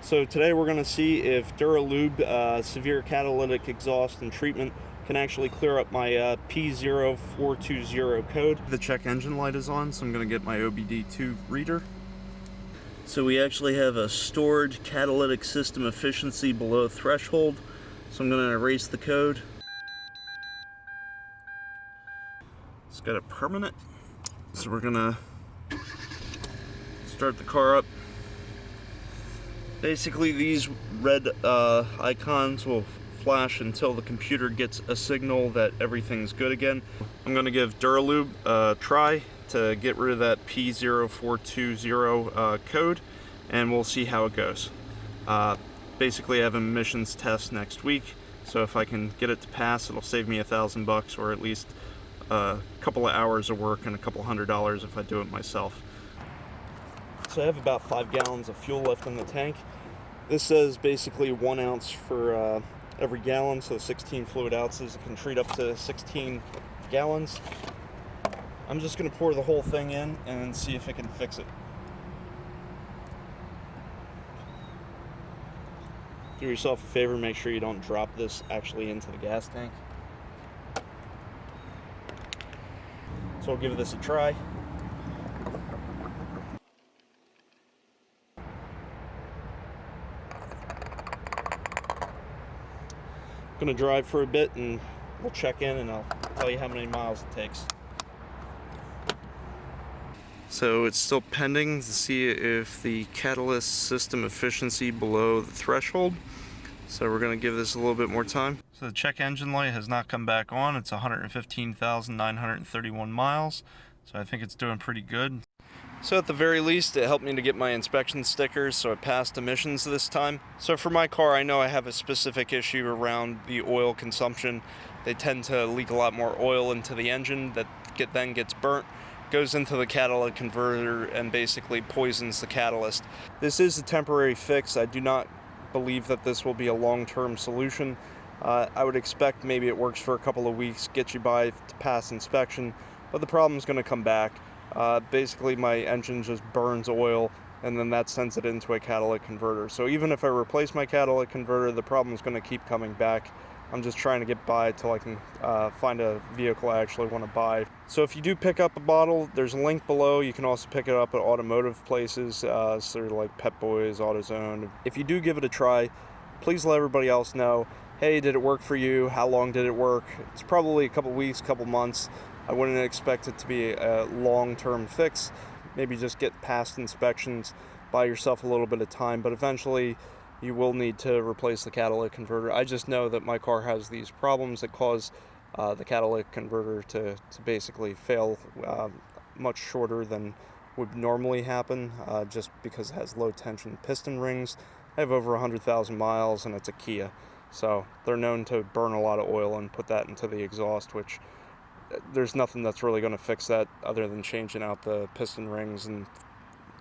So today we're going to see if Dura Lube severe catalytic exhaust and treatment can actually clear up my P0420 code. The check engine light is on, so I'm going to get my OBD2 reader. So we actually have a stored catalytic system efficiency below threshold, so I'm going to erase the code. It's got a permanent, so we're going to start the car up. Basically, these red icons will flash until the computer gets a signal that everything's good again. I'm going to give Dura Lube a try to get rid of that P0420 code, and we'll see how it goes. Basically, I have an emissions test next week, so if I can get it to pass, it'll save me $1,000 or at least a couple of hours of work and a couple $100 if I do it myself. So I have about 5 gallons of fuel left in the tank. This says basically 1 ounce for every gallon, so 16 fluid ounces. It can treat up to 16 gallons. I'm just going to pour the whole thing in and see if it can fix it. Do yourself a favor, make sure you don't drop this actually into the gas tank. So we'll give this a try. I'm going to drive for a bit and we'll check in and I'll tell you how many miles it takes. So it's still pending to see if the catalyst system efficiency below the threshold. So we're going to give this a little bit more time. So the check engine light has not come back on. It's 115,931 miles. So I think it's doing pretty good. So at the very least, it helped me to get my inspection stickers, so it passed emissions this time. So for my car, I know I have a specific issue around the oil consumption. They tend to leak a lot more oil into the engine that then gets burnt, goes into the catalytic converter, and basically poisons the catalyst. This is a temporary fix. I do not believe that this will be a long-term solution. I would expect maybe it works for a couple of weeks, get you by to pass inspection, but the problem's going to come back. Basically my engine just burns oil and then that sends it into a catalytic converter. So even if I replace my catalytic converter, the problem is going to keep coming back. I'm just trying to get by till I can find a vehicle I actually want to buy. So if you do pick up a bottle, there's a link below. You can also pick it up at automotive places, so like Pep Boys, AutoZone. If you do give it a try, please let everybody else know, hey, did it work for you? How long did it work? It's probably a couple weeks, couple months. I wouldn't expect it to be a long-term fix. Maybe just get past inspections, buy yourself a little bit of time, but eventually you will need to replace the catalytic converter. I just know that my car has these problems that cause the catalytic converter to basically fail much shorter than would normally happen, just because it has low tension piston rings. I have over 100,000 miles and it's a Kia, so they're known to burn a lot of oil and put that into the exhaust, which there's nothing that's really going to fix that other than changing out the piston rings and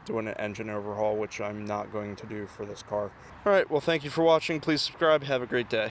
doing an engine overhaul, which I'm not going to do for this car. Alright, well, thank you for watching. Please subscribe. Have a great day.